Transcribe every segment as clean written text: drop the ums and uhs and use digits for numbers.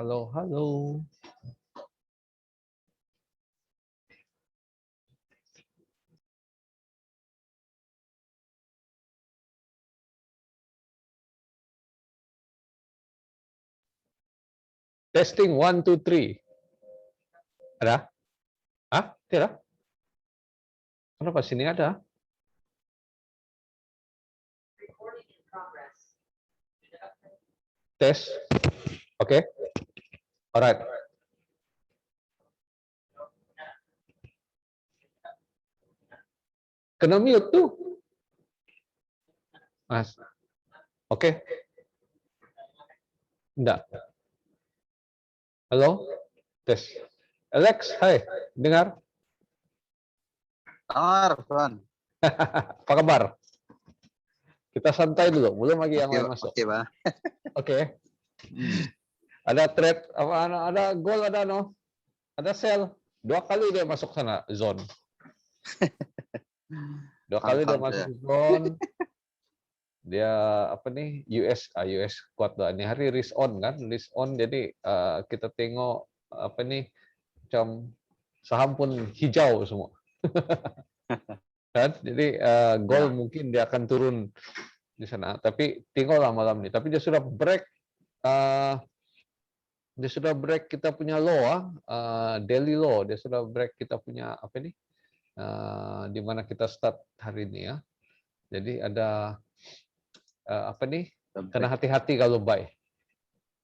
Halo, halo. Testing 1, 2, 3. Ada? Hah? Tidak? Kenapa sini ada? Tes. Oke. Alright. Kena mute tuh. Mas. Oke. Enggak. Halo? Tes. Alex, hai. Dengar? Tuan. Apa kabar? Kita santai dulu, belum lagi yang lain masuk. Oke, Pak. Oke. Ada trade, ada goal, ada no, ada sell. 2 kali dia masuk sana zone. 2 kali dia masuk zone. Dia apa nih US kuat lah. Ini hari risk on kan, risk on. Jadi kita tengok apa nih macam saham pun hijau semua. Kan? Jadi gold mungkin dia akan turun di sana. Tapi tengoklah malam ini. Tapi dia sudah break. Dia sudah break kita punya low, daily low. Dia sudah break kita punya apa nih? Di mana kita start hari ini ya. Jadi ada apa nih? Karena hati-hati kalau buy.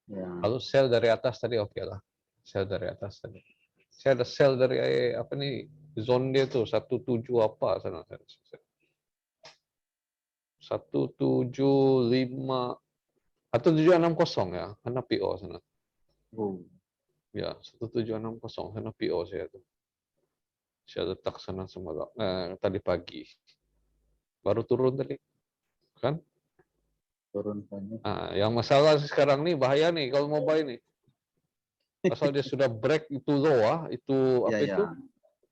Ya. Kalau sell dari atas tadi oke lah. Sell dari atas tadi. Saya ada sell dari apa nih? Zone dia tuh 17 apa sana. 175 atau 760 ya, karena PO sana. Ya, 1760 sana PO saya tuh. Saya letak sana semalam, tadi pagi. Baru turun tadi. Kan? Turun banyak. Yang masalah sekarang nih bahaya nih kalau mau buy nih. Asal dia sudah break itu low, itu apa itu?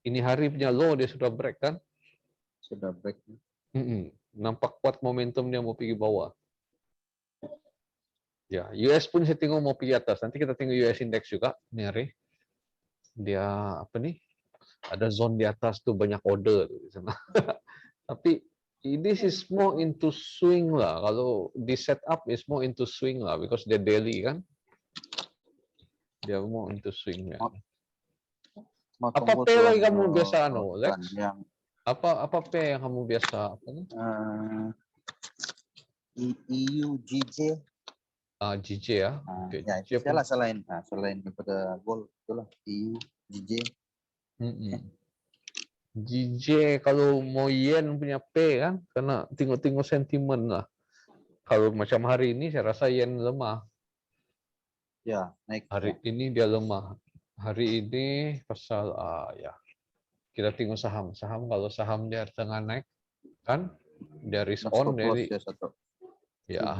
Ini hari punya low dia sudah break kan? Sudah break. Nampak kuat momentum dia mau pergi bawah. Ya, US pun saya tengok mau pergi atas. Nanti kita tengok US Index juga nih hari. Dia apa nih? Ada zone di atas tuh banyak order tuh di sana. Tapi this is more into swing lah. Kalau di setup is more into swing lah because dia daily kan. Dia more into swing ya. Apa P lagi kamu biasa Lex? Apa P yang kamu biasa apa nih? EU GJ. GJ ya. Okay. Ya, saya selain daripada gold itulah EU GJ. GJ kalau mau yen punya P kan, karena tengok-tengok sentimen lah. Kalau macam hari ini saya rasa yen lemah. Ya, naik. Hari ini dia lemah. Hari ini pasal ya. Kita tengok saham. Kalau saham dia tengah naik kan, dia risk on jadi ya.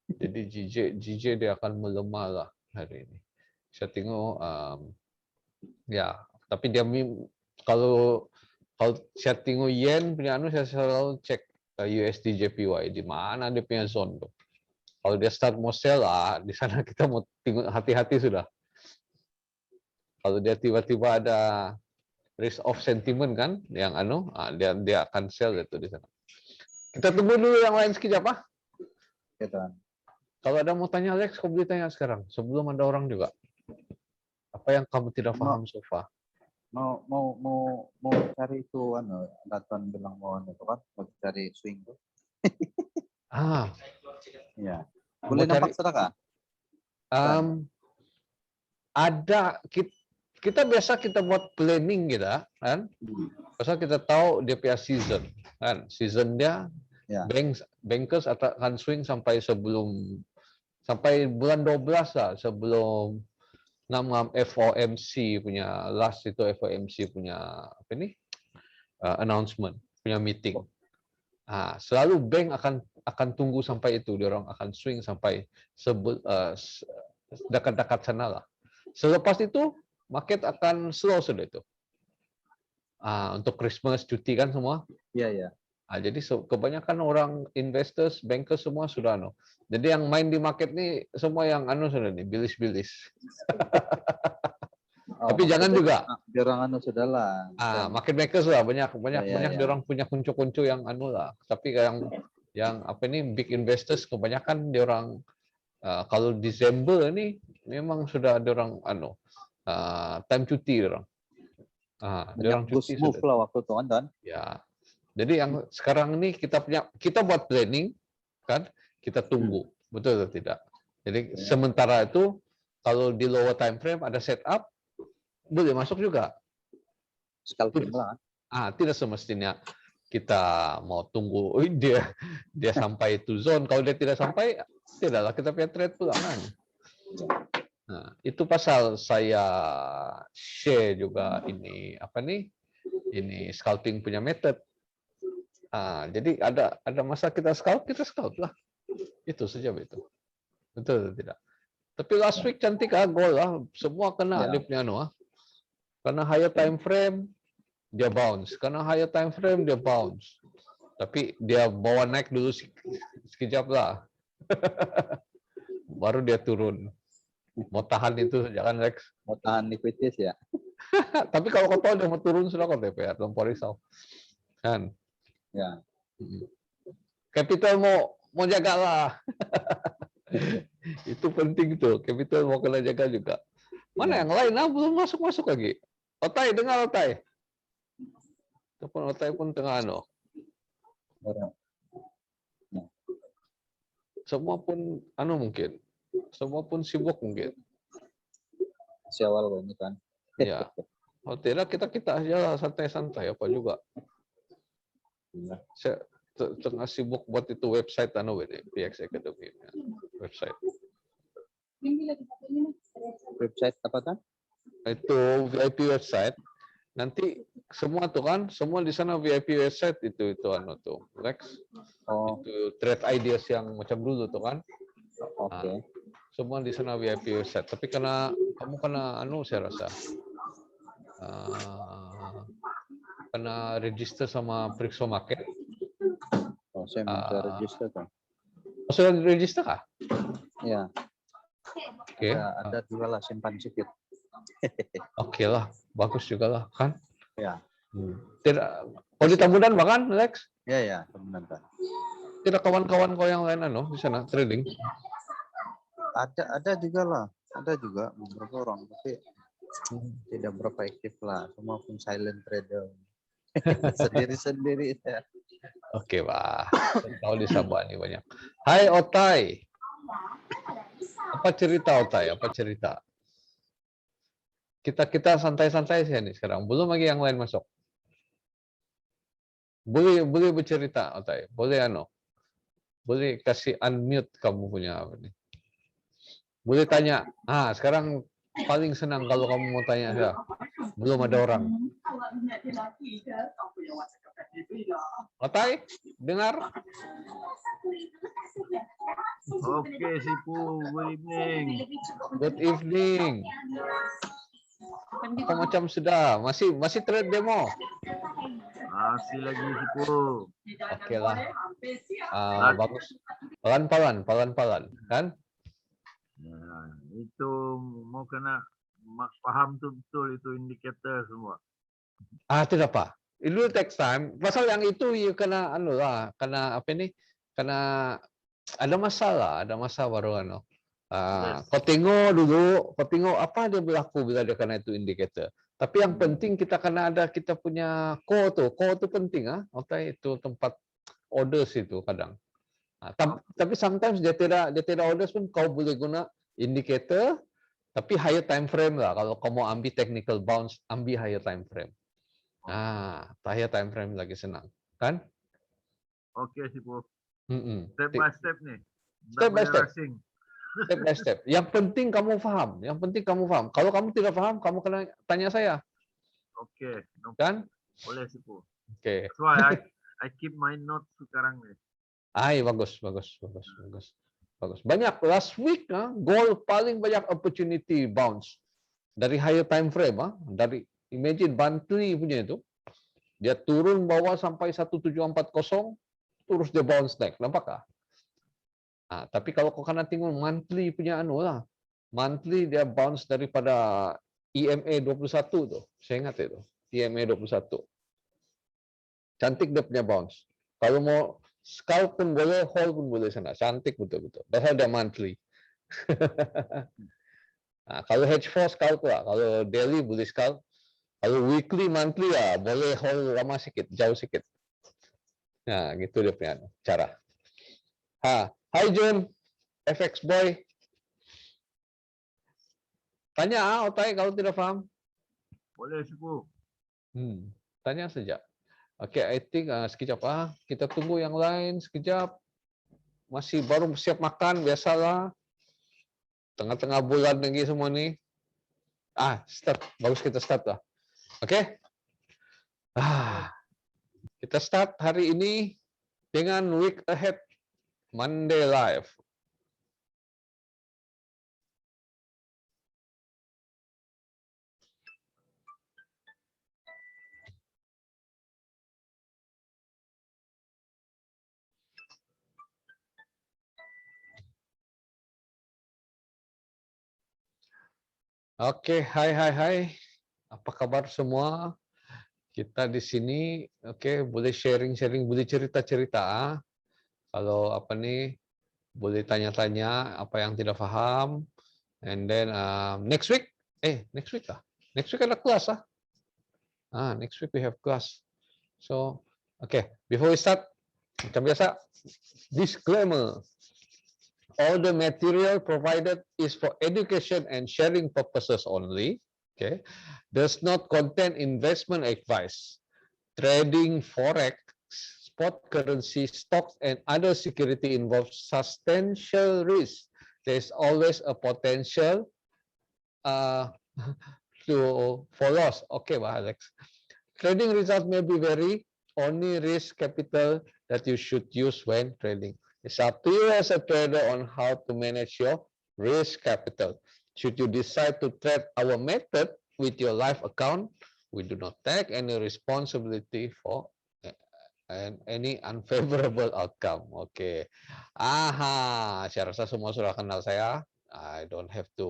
Jadi GJ dia akan melemah lah hari ini. Saya tengok ya, tapi dia kalau saya tengok yen punya saya selalu cek USD JPY di mana dia punya zone tuh. Kalau dia start mau sell di sana kita mau tengok hati-hati sudah. Kalau dia tiba-tiba ada risk off sentiment kan, yang dia akan sell itu di sana. Kita tunggu dulu yang lain sekejap apa? Kalau ada mau tanya Alex, kau boleh tanya sekarang sebelum ada orang juga. Apa yang kamu tidak paham so far? Mau cari itu Datuan bilang mau kan mau cari swing tuh. Ya. Boleh nampak sedekah? Ada kita biasa kita buat planning kita kan. Pasal kita tahu dia punya season kan. Season dia bankers akan swing sampai bulan 12 lah sebelum FOMC punya last itu FOMC punya apa ini announcement punya meeting. Selalu bank akan tunggu sampai itu, dia orang akan swing sampai dekat-dekat sana lah. Selepas itu market akan slow sudah itu. Untuk Christmas cuti kan semua. Iya. Jadi kebanyakan orang investors, bankers semua sudah Jadi yang main di market nih semua yang sudah nih bilis-bilis. Tapi jangan juga. Orang sudahlah. Market makers lah banyak Ya. orang punya kuncu-kuncu yang lah. Tapi yang apa ini big investors kebanyakan dia orang kalau Desember ini memang sudah ada orang time cuti orang. Dia orang cuti move lah waktu itu kan. Ya. Jadi yang sekarang ini kita buat planning kan, kita tunggu betul atau tidak. Jadi sementara itu kalau di lower time frame ada setup boleh masuk juga. Scalping lah. Tidak semestinya kita mau tunggu dia sampai itu zone. Kalau dia tidak sampai, tidaklah kita punya trade pulangan. Nah, itu pasal saya share juga ini ini scalping punya method. Jadi ada masa kita scalp lah. Itu saja itu. Betul atau tidak? Tapi last week cantik gol lah. Semua kena dia punya Karena higher time frame dia bounce. Karena higher time frame dia bounce. Tapi dia bawa naik dulu sekejap lah. Baru dia turun. Mau tahan itu jangan Lex. Mau tahan liquidity ya. Tapi kalau kau tahu dia mau turun sudah kau TPR, tanpa risau. Kan? Ya. Capital mau jaga lah. Itu penting tuh. Capital mau kena jaga juga. Mana yang lain belum masuk lagi. Otai, dengar Otai. Ataupun Otai pun tengah Semua pun mungkin. Semua pun sibuk mungkin. Siawal ini kan. Ya. Kalau tidak kita aja santai-santai apa juga. Saya tengah sibuk buat itu website PX Academy website. Website apa kan? Itu VIP website. Nanti semua tuh kan, semua di sana VIP website itu tuh Lex. Itu trade ideas yang macam dulu tuh kan. Oke. Semua di sana VIP website. Tapi kamu kena saya rasa. Kena register sama Prixo Market. Saya minta register kan. Sudah register kah? Ya. Oke. Ada juga lah simpan sedikit. Oke lah, bagus juga lah kan? Ya. Tidak. Kalau di Tambunan bahkan Lex? Ya, Tambunan kan. Tidak kawan-kawan kau yang lain di sana trading? Ada juga lah. Ada juga beberapa orang tapi tidak berapa aktif lah. Semua pun silent trader. Sendiri-sendiri. Oke, Pak. Tahu di Sabah nih banyak. Hai Otai. Apa cerita Otai? Apa cerita? Kita santai-santai sih nih sekarang. Belum lagi yang lain masuk. Boleh bercerita Otai. Boleh Boleh kasih unmute kamu punya apa nih. Boleh tanya. Sekarang paling senang kalau kamu mau tanya saya. Belum ada orang. Otai, dengar? Oke, Sipu. Good evening. Good evening. Kok macam sudah? Masih trade demo? Masih lagi, Sipu. Oke lah. Bagus. Pelan-pelan, kan? Nah, itu mau kena paham tuh betul itu indikator semua. Tidak Pak. It will take time. Pasal yang itu kena kena apa ini? Kena ada masalah baru Kau tengok dulu, kau tengok apa dia berlaku bila dia kena itu indikator. Tapi yang penting kita kena ada kita punya core tu penting Otai itu tempat orders itu kadang. Tapi sometimes dia tidak orders pun kau boleh guna indikator tapi higher time frame lah. Kalau kau mau ambil technical bounce, ambil higher time frame. Higher time frame lagi senang, kan? Oke, Sipu. Step by step nih. Step by step. Step by step. Yang penting kamu faham. Kalau kamu tidak paham, kamu kena tanya saya. Oke. Kan? Boleh, Sipu. Oke. That's why I keep my notes sekarang nih. Bagus. Banyak last week gold paling banyak opportunity bounce dari higher time frame dari imagine Bantry punya itu Dia turun bawah sampai 1740, terus dia bounce naik. Nampak? Nah, tapi kalau kau kena tengok monthly punya anu lah. Monthly dia bounce daripada EMA 21 tuh. Saya ingat itu. EMA 21. Cantik dia punya bounce. Kalau mau scalp pun boleh, hold pun boleh sana. Cantik betul-betul. Pasal dia monthly. Nah, kalau hedge fund scalp lah. Kalau daily boleh scalp. Kalau weekly, monthly ya boleh hold lama sikit, jauh sikit. Nah, gitu dia punya cara. Hai Jun, FX Boy. Tanya Otai kalau tidak paham. Boleh Sifu. Tanya saja. Oke, I think sekejap kita tunggu yang lain sekejap. Masih baru siap makan biasalah. Tengah-tengah bulan lagi semua nih. Start. Bagus kita start lah. Oke. Kita start hari ini dengan week ahead Monday Live. Oke, hai. Apa kabar semua? Kita di sini, boleh sharing-sharing, boleh cerita-cerita. Kalau boleh tanya-tanya apa yang tidak paham. And then next week ada kelas next week we have class. So, before we start, macam biasa, disclaimer. All the material provided is for education and sharing purposes only. Does not contain investment advice. Trading forex, spot currency, stocks, and other security involves substantial risk. There is always a potential for loss. Okay, Alex. Trading results may be vary. Only risk capital that you should use when trading. It's up to you as a trader on how to manage your risk capital. Should you decide to trade our method with your live account, we do not take any responsibility for any unfavorable outcome. Saya rasa semua sudah kenal saya. I don't have to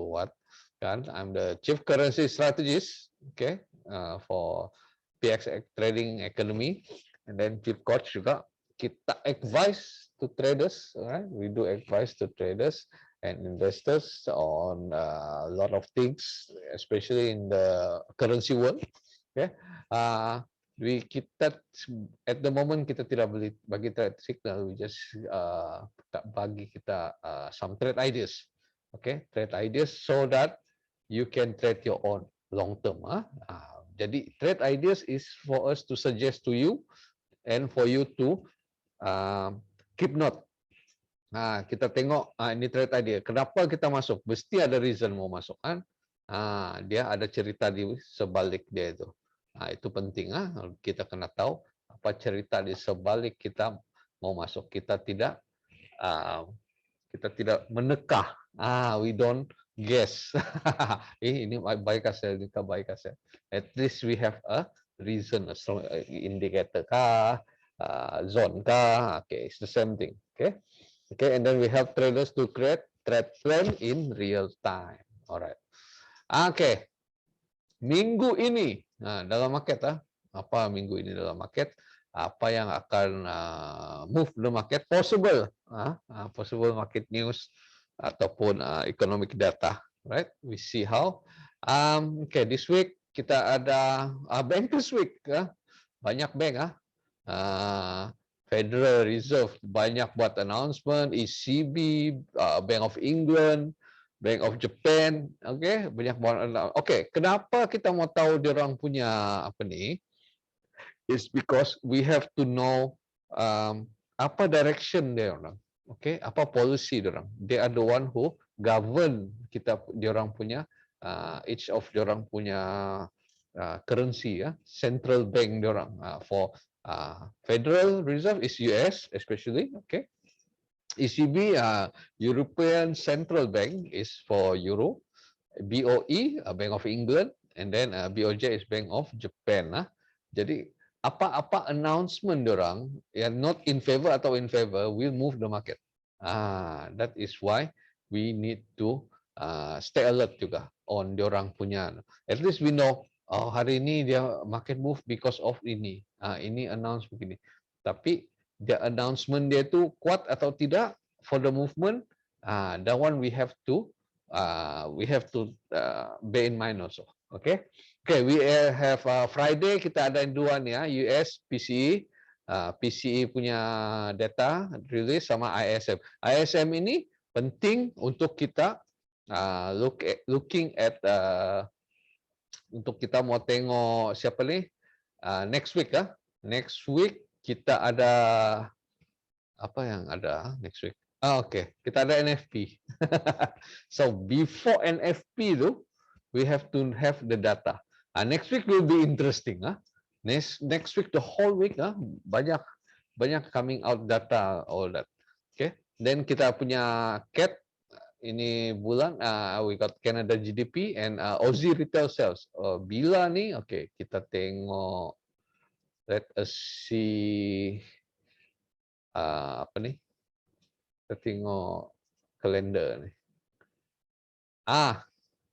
I'm the Chief Currency Strategist, for PX Trading Academy, and then Chief Coach juga. Kita advise to traders, right? We do advise to traders and investors on a lot of things, especially in the currency world. Kita at the moment kita tidak bagi trade signal, we just bagi kita some trade ideas, trade ideas so that you can trade your own long term. Jadi trade ideas is for us to suggest to you and for you to keep note. Kita tengok ini trade idea. Kenapa kita masuk? Mesti ada reason mau masuk kan? Dia ada cerita di sebalik dia itu. Itu penting kita kena tahu apa cerita di sebalik kita mau masuk. Kita tidak menekah. We don't guess. Ini baik saya. At least we have a reason, a strong indicator zone it's the same thing. And then we help traders to create trade plan in real time. Alright. Minggu ini dalam market apa minggu ini dalam market, apa yang akan move the market, possible market news ataupun economic data, right? We see how. This week kita ada Bankers Week, banyak bank Federal Reserve banyak buat announcement, ECB, Bank of England, Bank of Japan, banyak buat. Kenapa kita mau tahu dia orang punya apa nih? It's because we have to know apa direction dia orang, apa policy dia orang. They are the one who govern dia orang punya each of dia orang punya currency, central bank dia orang. For Federal Reserve is US especially, ECB, European Central Bank is for Euro, BOE, Bank of England, and then BOJ is Bank of Japan. Jadi apa-apa announcement orang yang not in favor atau in favor will move the market. That is why we need to stay alert juga on orang punya. At least we know hari ini dia market move because of ini. Ini announce begini. Tapi the announcement dia tu kuat atau tidak for the movement, that one we have to bear in mind also. Okay. Okay, we have Friday kita ada dua nih ya, US PCE, PCE punya data rilis sama ISM. ISM ini penting untuk kita looking at untuk kita mau tengok siapa nih next week ya. Next week kita ada apa yang ada next week? Okay, kita ada NFP. So before NFP tu, we have to have the data. Next week will be interesting. Next week, the whole week, banyak coming out data, all that. Okay. Then kita punya CAT ini bulan, we got Canada GDP and Aussie retail sales. Bila ni, okay, kita tengok. Let us see apa ni? Kita tengok kalender ni.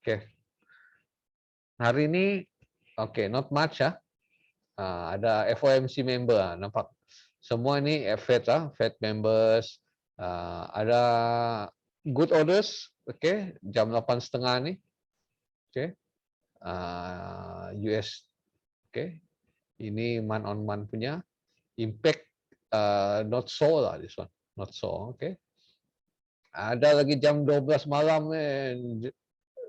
Okay. Hari ini, okay, not much ada FOMC member nampak. Semua ni Fed members, ada good orders, okay, jam 8.30 ni, okay, US, okay, ini month on month punya impact, not so lah this one, not so, okay. Ada lagi jam 12 malam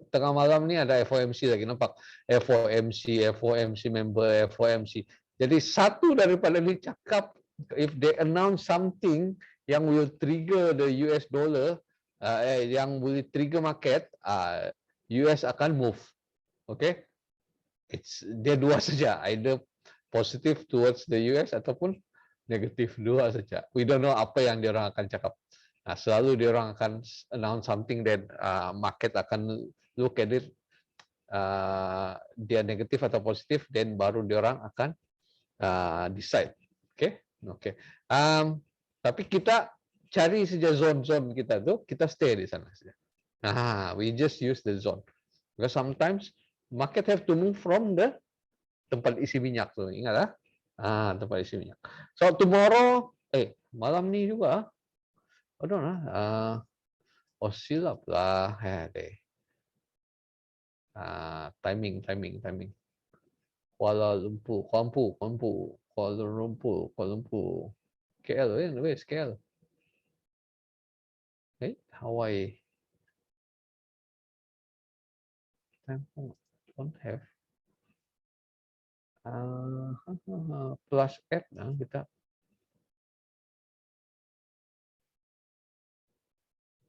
tengah malam ni ada FOMC lagi, nampak FOMC member, FOMC. Jadi satu daripada ni cakap if they announce something yang will trigger the US dollar, yang boleh trigger market, US akan move. Okay? Dia dua saja, either positive towards the US ataupun negatif, dua saja. We don't know apa yang dia orang akan cakap. Selalu dia orang akan announce something that market akan look at it, dia negatif atau positif, then baru dia orang akan decide. Okay, okay. Tapi kita cari saja zone-zone kita tu, kita stay di sana saja. We just use the zone. Because sometimes market have to move from the tempat isi minyak tu, ingat tempat isi minyak. So tomorrow, malam ni juga, I don't know, silap lah, timing. Kuala Lumpur. KL, where's KL? Hawaii. Don't have. Plus app kita.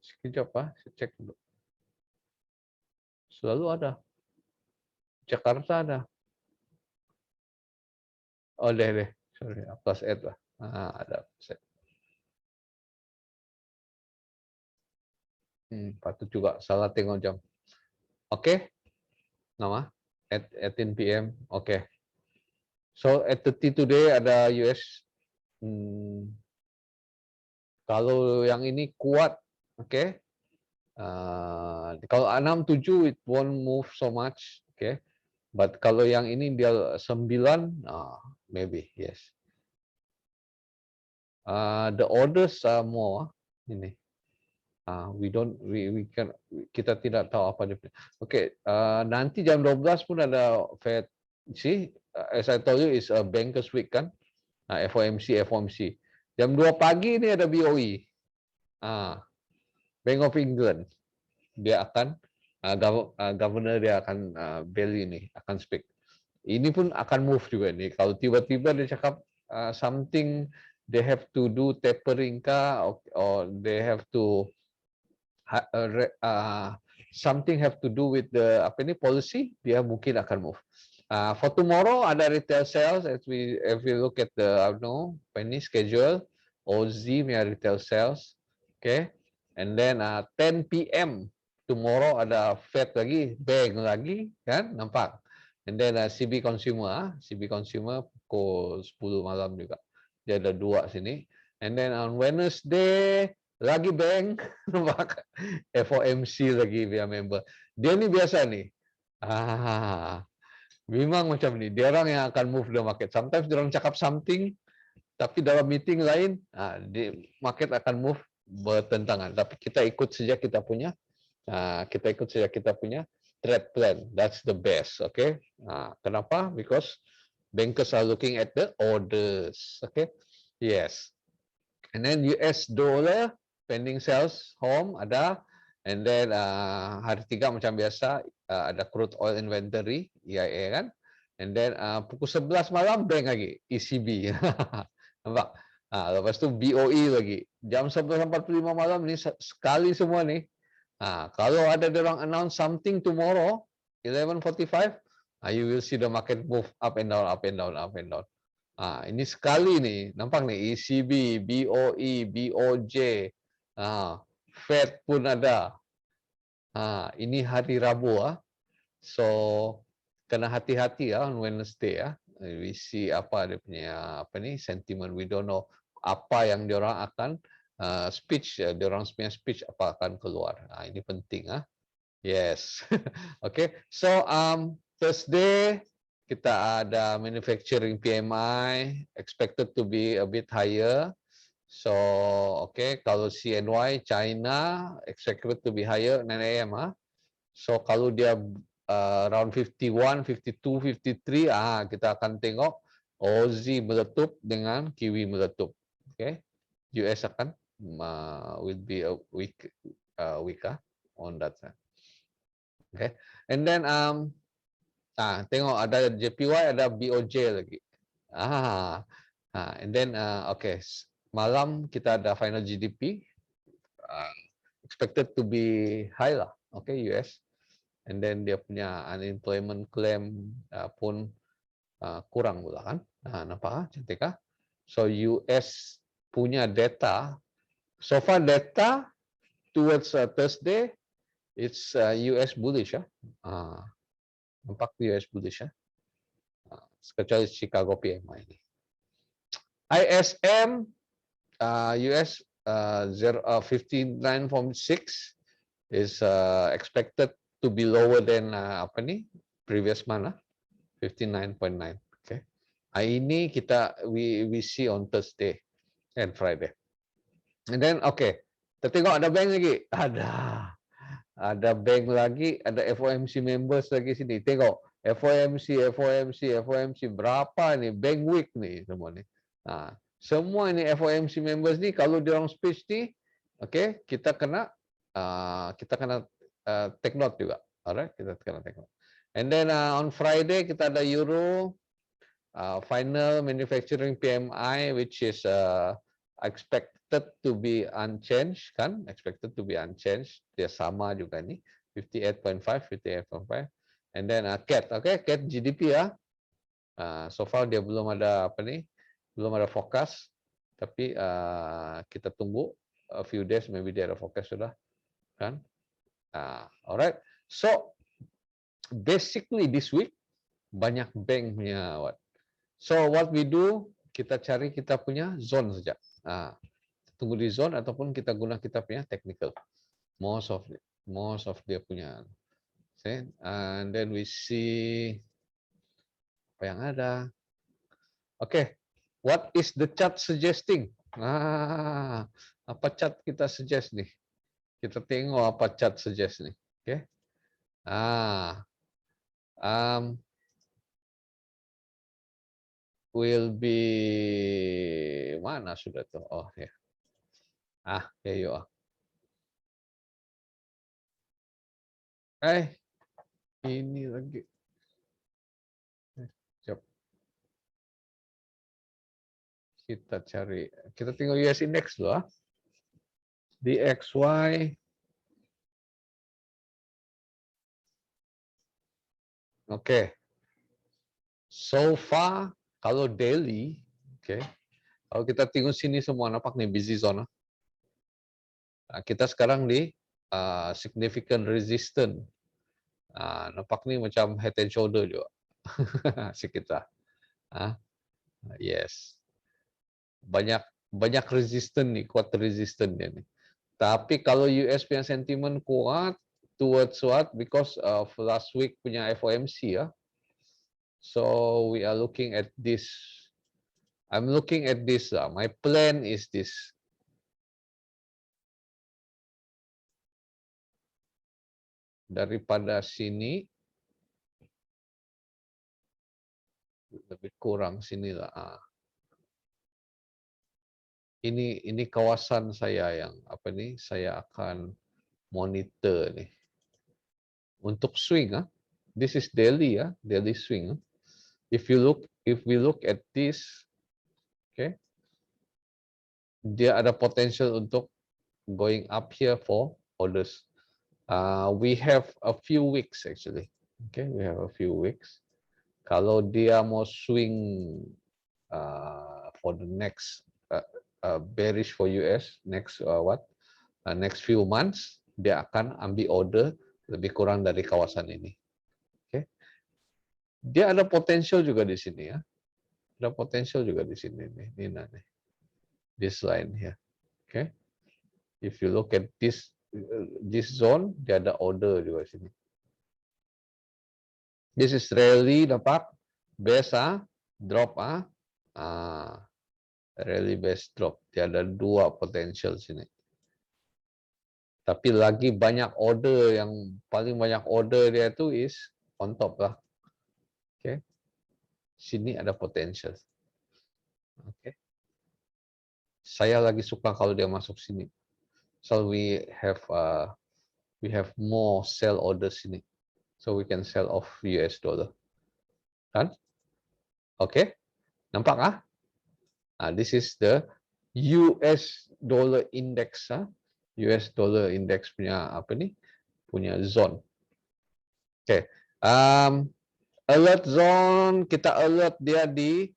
Sekejap saya cek dulu. Selalu ada. Jakarta ada. Oh, deh. Sorry, plus add lah. Ada plus add. Patut juga salah tengok jam. Oke. Nama? At 18 PM. Oke. So, at 30 today ada US. Kalau yang ini kuat, oke. Kalau 6-7 it won't move so much, oke. But kalau yang ini dia 9, maybe yes. The orders are more ini. Kita tidak tahu apa dia. Okay, nanti jam 12 pun ada Fed. See, as I told you, is a bankers week kan. FOMC. Jam 2 pagi ini ada BOE. Bank of England. Dia akan governor dia akan Bailey ini akan speak. Ini pun akan move juga nih. Kalau tiba-tiba dia cakap something they have to do tapering kah, or they have to something have to do with the policy, dia mungkin akan move. For tomorrow ada retail sales if we look at the penny schedule, Aussie punya retail sales, okay, and then 10 PM tomorrow ada Fed lagi, bank lagi, kan, nampak. And then CB consumer pukul 10 malam juga. Dia ada 2 sini. And then on Wednesday lagi bank, FOMC lagi via member. Dia ni biasa ni. Memang macam ni. Dia orang yang akan move the market. Sometimes dia orang cakap something, tapi dalam meeting lain, di market akan move bertentangan. Tapi kita ikut saja kita punya, trade plan. That's the best. Okay. Kenapa? Because bankers are looking at the orders. Okay. Yes. And then US dollar pending sales home ada, and then hari 3 macam biasa ada crude oil inventory EIA kan, and then pukul 11 malam bank lagi ECB. Nampak? Lepas tu BOE lagi jam 11.45 malam ni sekali semua ni. Kalau ada orang announce something tomorrow 11:45, you will see the market move up and down, up and down, up and down. Ini sekali ni, nampak ni ECB, BOE, BOJ, Fed pun ada. Ini hari Rabu So kena hati-hati on Wednesday We see apa dia punya sentiment. We don't know apa yang diorang akan speech, diorang punya speech apa akan keluar. Ini penting Yes. Okay. So Thursday kita ada manufacturing PMI expected to be a bit higher. So, okay, kalau CNY China expected to be higher 9 AM So kalau dia around 51, 52, 53, kita akan tengok Aussie meletup dengan Kiwi meletup. Okay, US akan will be a weak on that side. Okay, and then tengok ada JPY, ada BOJ lagi. And then okay, malam kita ada final GDP expected to be high lah. Okay, US. And then dia punya unemployment claim pun kurang pula kan. Nampak cantik So US punya data, so far data towards Thursday, it's US bullish Nampak US bullish kecuali Chicago PMI ini. ISM US 59.6 is expected to be lower than previous month 59.9. Okay. Ini kita we see on Thursday and Friday. And then okay, kita tengok ada bank lagi. Ada bank lagi, ada FOMC members lagi sini. Tengok FOMC berapa nih bank week nih semua nih. Semua ini FOMC members nih kalau dia orang speech nih, okay, kita kena take note juga. Alright, kita kena take note. And then on Friday kita ada Euro final manufacturing PMI which is expected to be unchanged kan, expected to be unchanged. Dia sama juga nih 58.5. And then CAT, okay, CAT GDP so far dia belum ada belum ada forecast, tapi kita tunggu a few days, maybe dia ada forecast sudah kan. Alright, so basically this week banyak bank punya so what we do, kita cari kita punya zone saja. Tunggu di zone ataupun kita guna kita punya technical. Most of dia punya. Okay? And then we see apa yang ada. Okay, what is the chart suggesting? Apa chart kita suggest nih? Kita tengok apa chart suggest nih. Okay? Will be mana sudah tuh? Oh ya. Here you are. Ini lagi. Coba. Kita cari. Kita tengok US Index dulu DXY. Oke. So far kalau daily, okay. Kalau kita tengok sini semua nampak nih busy zone. Kita sekarang di significant resistance. Nampak nih macam head and shoulder juga. Sekitar. Yes. Banyak resisten nih, kuat resisten dia nih. Tapi kalau US punya sentimen kuat towards what? Because of last week punya FOMC ya. So we are looking at this. I'm looking at this lah. My plan is this. Daripada sini lebih kurang sinilah. Ini kawasan saya yang apa nih? Saya akan monitor nih. Untuk swing this is daily daily swing. If we look at this, okay, dia ada potential untuk going up here for orders. We have a few weeks actually. Okay, we have a few weeks. Kalau dia mau swing for the next bearish for US next next few months, dia akan ambil order lebih kurang dari kawasan ini. Okay. Dia ada potensial juga di sini ya. Ada potensial juga di sini nih. Nih. This line here. Okay. If you look at this zone, dia ada order juga di sini. This is rally dapat base drop rally base drop. Dia ada dua potensial sini. Tapi lagi banyak order, yang paling banyak order dia itu is on top lah. Okay. Sini ada potensial. Okay. Saya lagi suka kalau dia masuk sini. So we have more sell orders sini. So we can sell off US dollar. Kan? Oke. Okay. Nampak this is the US dollar index US dollar index punya apa nih? Punya zone. Oke. Okay. Alert zone, kita alert dia di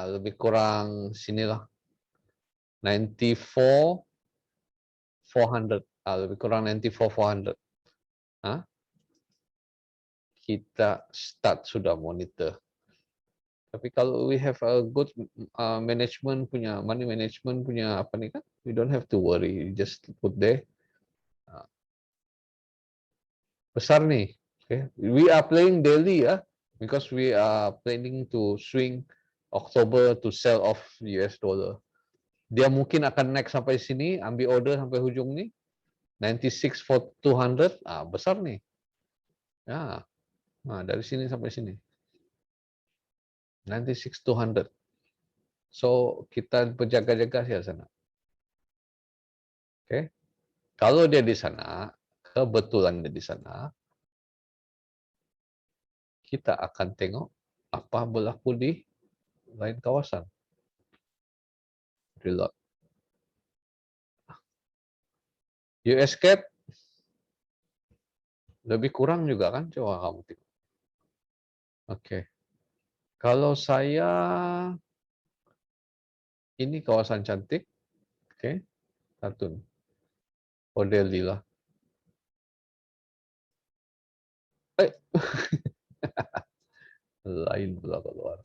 lebih kurang sinilah. 94,400. Lebih kurang 94,400. Kita start sudah monitor. Tapi kalau we have a good management punya, money management punya apa nih kan, we don't have to worry, you just put there. Besar nih, okay. We are playing daily because we are planning to swing October to sell off US dollar. Dia mungkin akan naik sampai sini, ambil order sampai hujung nih, 96 for 200, besar nih. Ya, dari sini sampai sini. 96,200. So kita berjaga-jaga di sana. Oke. Kalau dia di sana, kebetulan dia di sana, kita akan tengok apa berlaku di lain kawasan. Reload. US CAD lebih kurang juga kan? Coba kamu tengok. Oke. Kalau saya ini kawasan cantik. Oke. Tatun. Odeli lah. Lain pula keluar.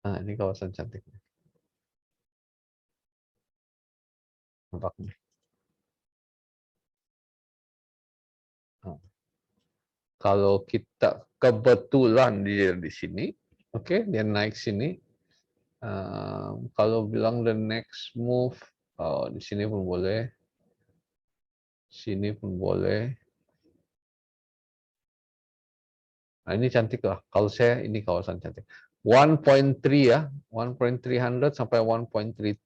Ini kawasan cantik. Nampak nih. Kalau kita kebetulan dia di sini, oke, dia naik sini. Kalau bilang the next move, di sini pun boleh, sini pun boleh. Ini cantik lah. Kalau saya ini kawasan cantik. 1.3 ya, 1.300 sampai 1.32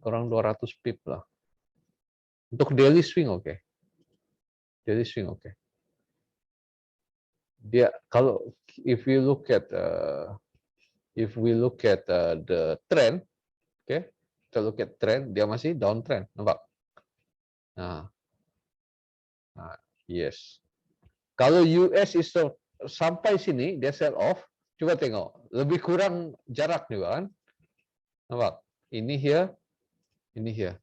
kurang 200 pip lah. Untuk daily swing oke. Daily swing oke. Dia kalau if we look at the trend, okay, kita look at trend, dia masih downtrend, nampak? Yes. Kalau US is sampai sini dia sell off, coba tengok, lebih kurang jarak juga kan? Nampak? Ini here, ini here.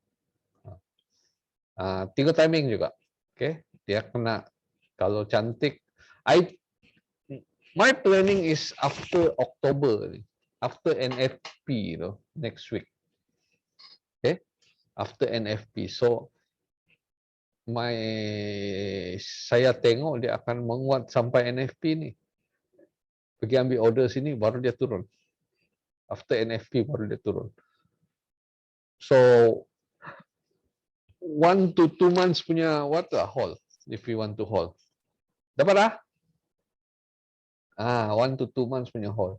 Tengok timing juga, oke? Dia kena kalau cantik. My planning is after October, after NFP, next week. Okay, after NFP. So saya tengok dia akan menguat sampai NFP ni. Pergi ambil order sini, baru dia turun. After NFP baru dia turun. So 1 to 2 months punya what the hold, if you want to hold. Dapat dah? 1 to 2 months punya hold.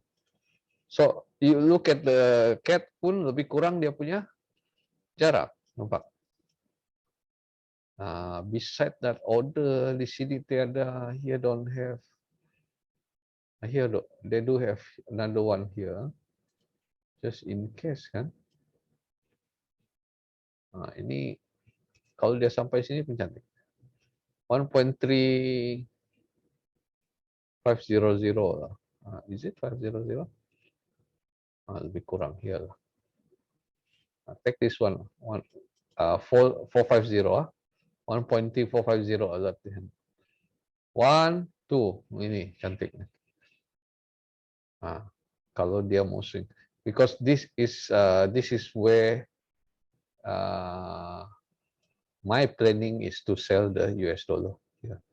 So you look at the cat pun lebih kurang dia punya jarak, nampak? Beside that order di sini tiada, here don't have. Here they do have another one here, just in case kan. Ini kalau dia sampai sini pun cantik. 1.3500 lah. Is it 500? Lebih kurang here lah. Take this one, 450. 1.3450 alert. 1, 2, ini cantik. Kalau dia mau swing, because this is where my planning is to sell the US dollar.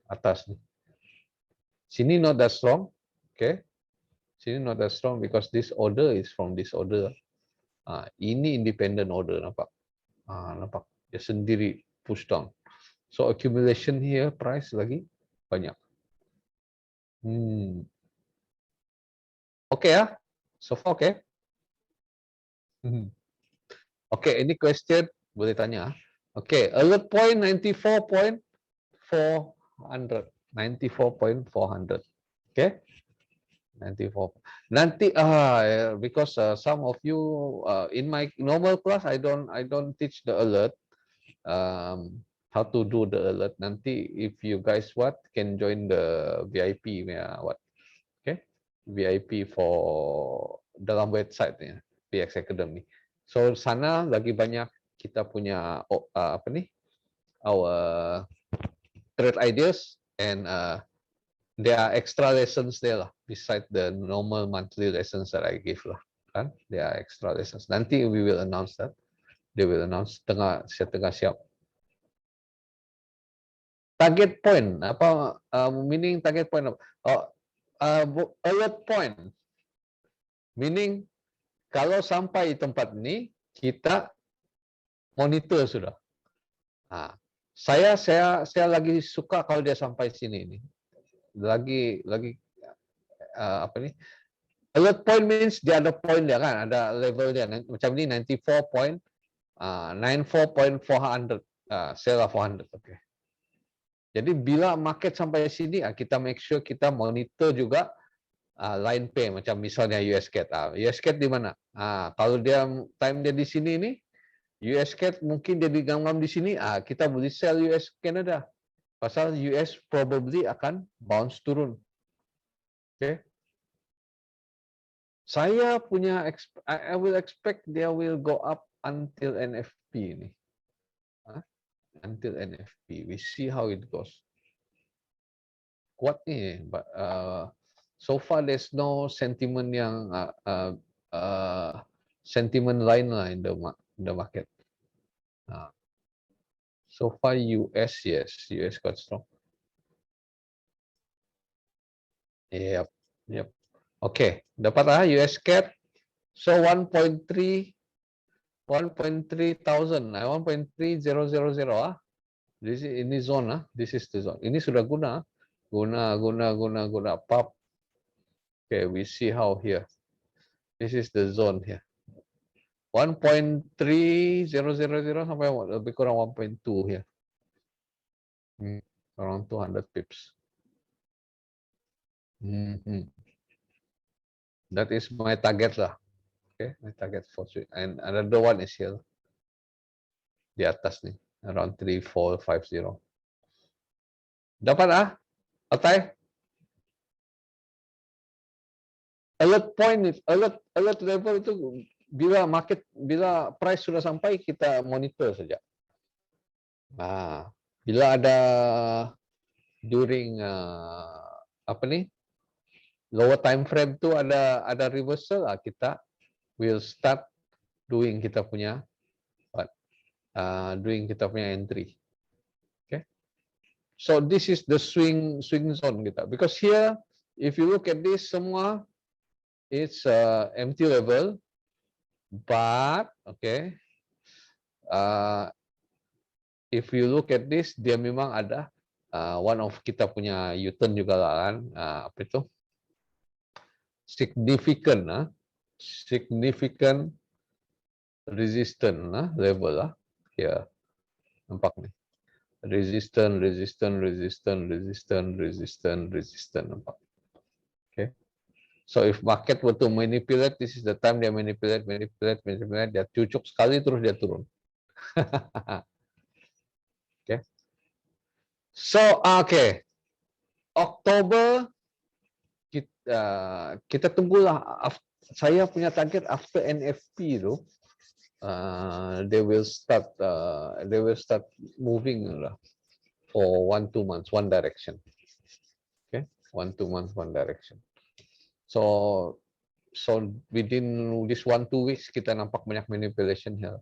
Atas ni. Sini not that strong, okay? Sini not that strong because this order is from this order. Ini independent order, nampak? Nampak? Dia sendiri push down. So accumulation here, price lagi banyak. Okay ya? So far okay? Okay, any question? Boleh tanya. Okay, alert point 94.400. 94.400. Okay? 94. Nanti because some of you in my normal class I don't teach the alert. How to do the alert. Nanti if you guys can join the VIP what? Okay? VIP for dalam website ya, PX Academy. So sana lagi banyak kita punya our trade ideas and there are extra lessons there lah, beside the normal monthly lessons that I give lah. Kan? There are extra lessons. Nanti we will announce that. They will announce tengah siap. Target point apa? Meaning target point apa? Alert point. Meaning kalau sampai tempat ini kita monitor sudah. Saya lagi suka kalau dia sampai sini ini. Lagi alert point means dia ada point dia kan, ada level dia. Macam ini 94.400. Sell 400. Okay. Jadi bila market sampai sini, kita make sure kita monitor juga line pay, macam misalnya US CAD. US CAD di mana? Kalau dia time dia di sini nih, US CAD mungkin dia digambar di sini, kita boleh sell US Canada. Pasal US probably akan bounce turun. Okay. Saya punya, I will expect they will go up until NFP ini. Until NFP. We see how it goes. Kuat nih, but so far there's no sentiment yang sentiment lain lah in the market. So far US, yes, US got strong. Yep. Okay, dapat lah US CAD. So 1.3 thousand, 1.3000. Ini zone this is the zone. Ini sudah guna pop. Okay, we see how here. This is the zone here. 1.3000 sampai lebih kurang 1.2 here. Around 200 pips. That is my target lah. Okay, my target for swing. And another one is here. Di atas nih, around 3450. Dapat Atay? Alert point, alert level itu bila price sudah sampai kita monitor saja. Bila ada during lower time frame tuh ada reversal, kita will start doing kita punya entry. Okay, so this is the swing zone kita, because here if you look at this semua it's empty level, but okay, if you look at this dia memang ada one of kita punya U-turn juga lah kan, apa itu significant resistance level lah, ya nampak nih, resistance nampak. Okay, so if market were to manipulate, this is the time dia manipulate, dia cucuk sekali terus dia turun. Okay, so okay, Oktober kita tunggulah. Saya punya target after NFP itu, they will start moving for 1-2 months one direction. Okay, 1-2 months one direction. So within this 1-2 weeks kita nampak banyak manipulation here.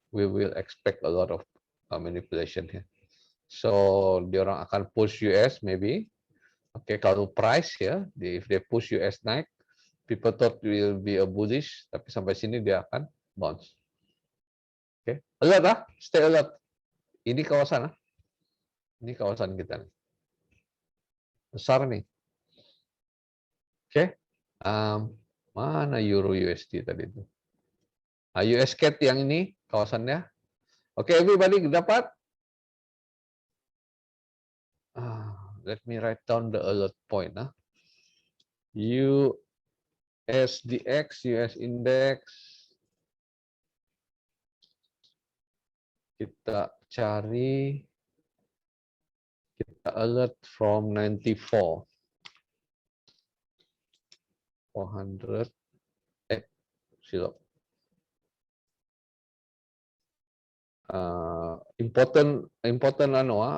We will expect a lot of manipulation here. So diorang akan push US maybe. Okay, kalau price ya, if they push US naik, people thought will be a bullish, tapi sampai sini dia akan bounce. Okay, alert stay alert. Ini kawasan ini kawasan kita nih, besar nih. Okay, mana Euro USD tadi itu? US CAD yang ini kawasannya. Okay, everybody dapat? Let me write down the alert point. USDX, US index. Kita cari, kita alert from 94. 400. Silap. Important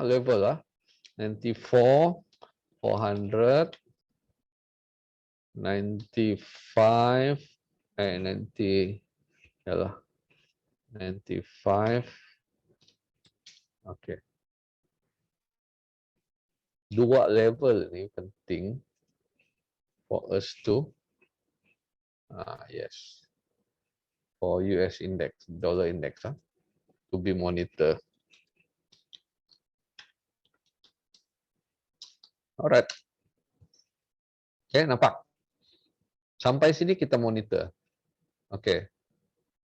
level 94, 400, 95, 95. Oke. Dua level ini penting for us to yes, for US index, dollar index to be monitored. Alright. Oke, nampak. Sampai sini kita monitor. Oke.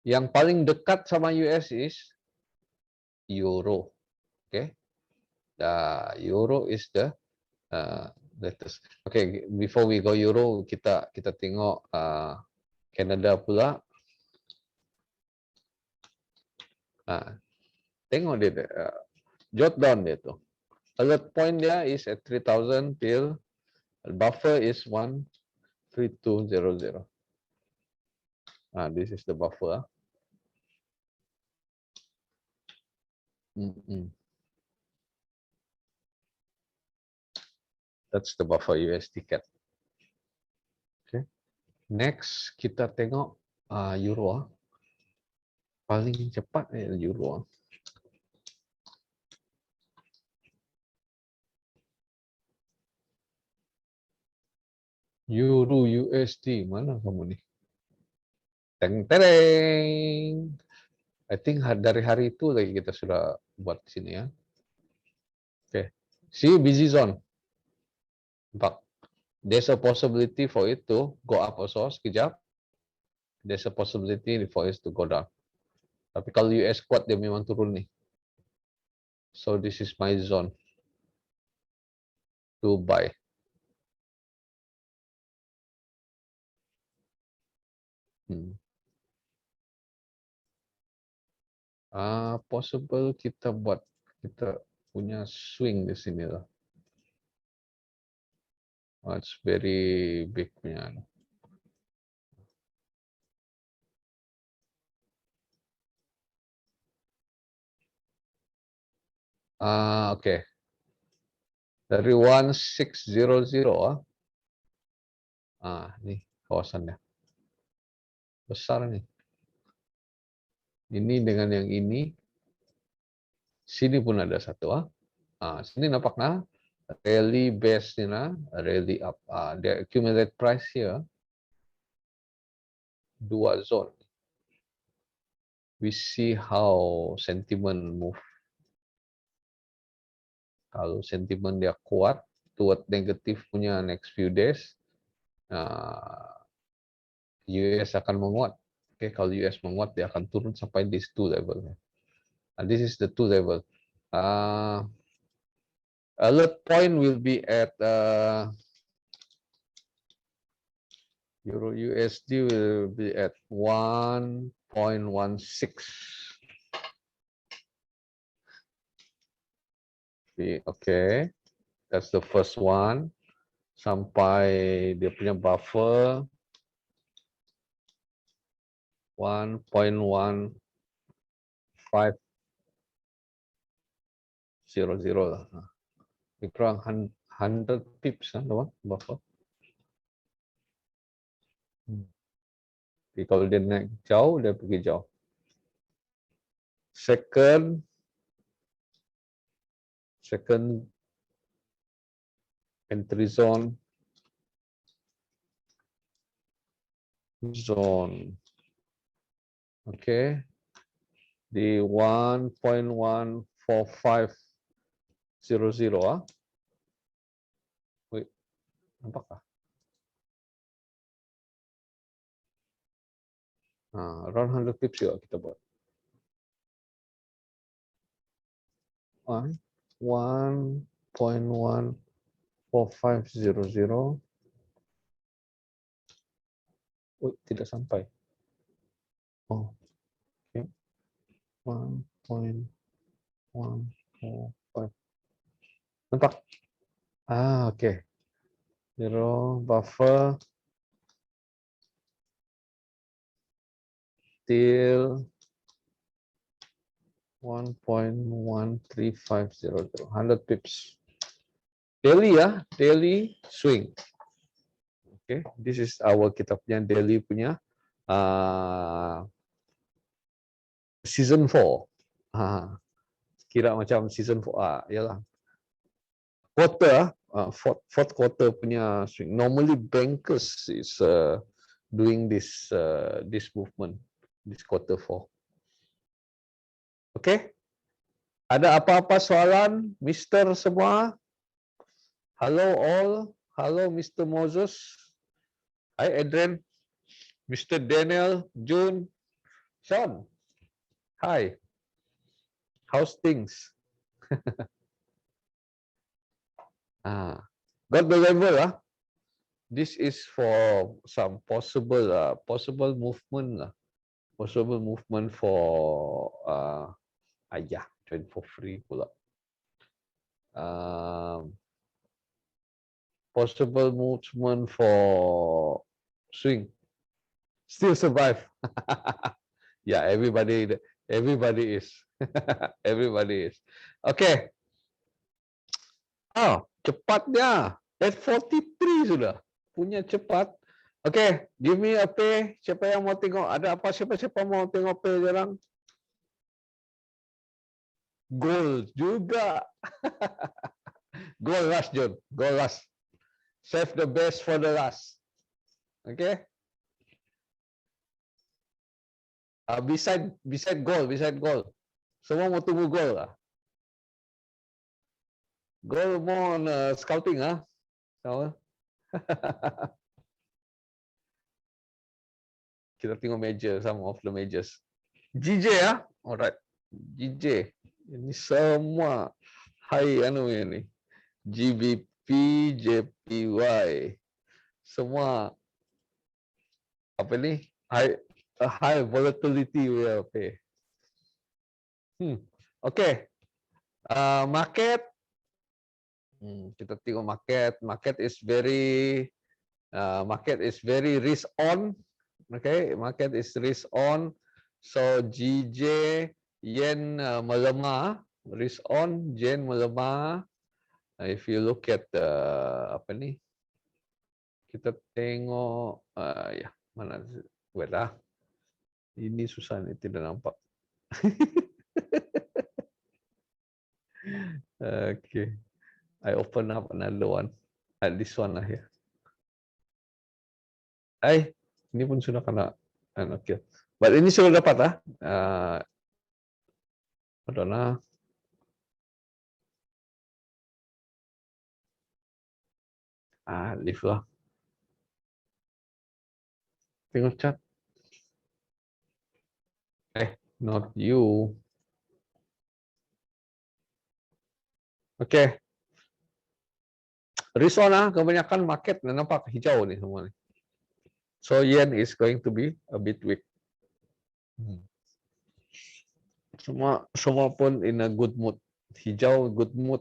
Yang paling dekat sama US is Euro. Oke. Euro is the latest. Oke, before we go Euro, kita tengok Canada pula. Tengok dia, jot down dia tuh. Alert point dia is at 3000 till buffer is 13200. This is the buffer. That's the buffer USD CAD. Okay. Next kita tengok Euro. Paling cepat Euro. Euro USD, mana kamu nih? Teng-tereng. I think dari hari itu lagi kita sudah buat di sini ya. Oke. See busy zone. Nampak. There's a possibility for it to go up also sekejap. There's a possibility for it to go down. Tapi kalau US kuat dia memang turun nih. So this is my zone to buy. Possible kita punya swing di sini lah. It's very big punya. Okay. Dari 1600 Nih kawasannya. Besar nih. Ini dengan yang ini. Sini pun ada satu. Sini nampaknya rally base ni rally up. The accumulated price here. 2 zone. We see how sentiment move. Kalau sentimen dia kuat, toward negatif punya next few days, US akan menguat. Okay, kalau US menguat, dia akan turun sampai this 2 level. This is the 2 level. Alert point will be at Euro USD will be at 1.16. Okay, that's the first one. Sampai dia punya buffer 1.1500 lah. Kurang 100 pips buffer. Jadi kalau dia naik jauh, dia pergi jauh. Second entry zone okay, di 1.1500. Wait, nampakkah? Around 100 pips juga kita buat. 1.1500. Tidak sampai. Okay. 1.145. Nampak? Okay. Zero buffer till 1.13500. 100 pips. Daily daily swing. Okay, this is kita punya daily punya season 4. Kira macam season 4. Yalah. Quarter, fourth quarter punya swing. Normally bankers is doing this movement, this quarter 4. Okay? Ada apa-apa soalan, Mister semua? Hello all. Hello Mr. Moses. Hi Adrian. Mr. Daniel, June, Sean. Hi. How's things? Got the level, This is for some possible movement, possible movement for join for free pula. Possible movement for swing. Still survive. Yeah, everybody is. Everybody is. Okay. Cepatnya. At 43 sudah. Punya cepat. Okay, give me a pay. Siapa yang mau tengok? Ada apa? Siapa mau tengok pay sekarang? Gold juga. Gold last, John. Gold last. Save the best for the last. Okay? Beside gold. Semua mau tunggu gold lah. Gold more on scouting, Sama. Kita tengok major, some of the majors. GJ, alright. GJ. Ini semua high ini. GBP, JPY. Semua apa ni? High volatility we pay. Okay. Market. Kita tengok market. Market is very risk on. Okay, market is risk on. So GJ yen melemah, risk on, yen melemah. If you look at kita tengok ya mana wait lah. Ini susah nih, tidak nampak. Okay, I open up another one. This one lah ya. Ini pun sudah kena okay. But ini sudah dapat lah. Adalah leave lah. Tengok chat. Not you. Okay. Risk on kebanyakan market nampak hijau nih semua nih. So yen is going to be a bit weak. Semua pun in a good mood. Hijau good mood.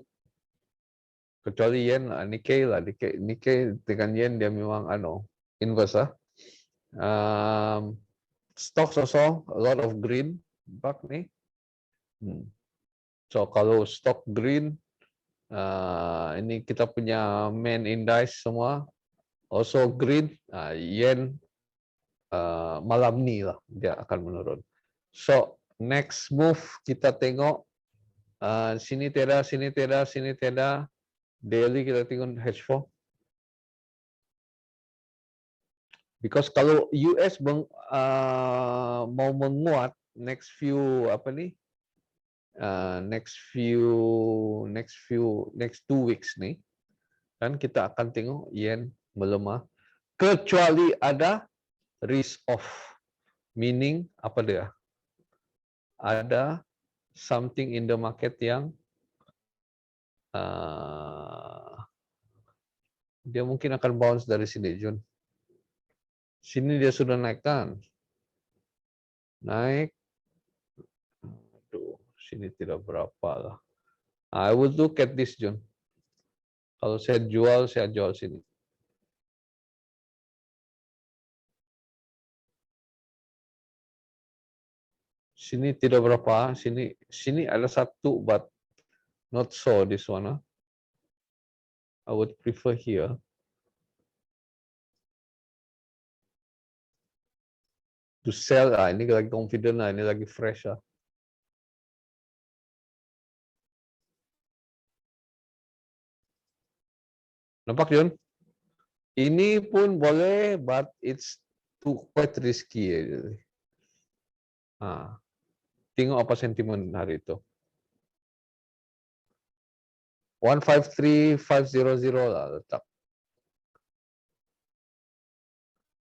Kecuali yen, Nikkei lah. Nikkei dengan yen dia memang inverse lah. Stocks also a lot of green. Nampak nih. So kalau stock green, ini kita punya main index semua. Also green, yen malam ni lah dia akan menurun. So next move kita tengok sini teda. Daily kita tengok H4. Because kalau US mau menguat next few next 2 weeks nih, kan kita akan tengok yen melemah kecuali ada risk off, meaning apa dia? Ada something in the market yang dia mungkin akan bounce dari sini, Jun. Sini dia sudah naik kan? Naik. Aduh, sini tidak berapa lah. I will look at this, Jun. Kalau saya jual sini. Sini tidak berapa. Sini ada satu, but not so this one. I would prefer here. To sell, ini lagi confident lah, ini lagi fresh lah. Nampak Jun? Ini pun boleh, but it's quite risky. Tengok apa sentimen hari itu. 153,500 lah letak.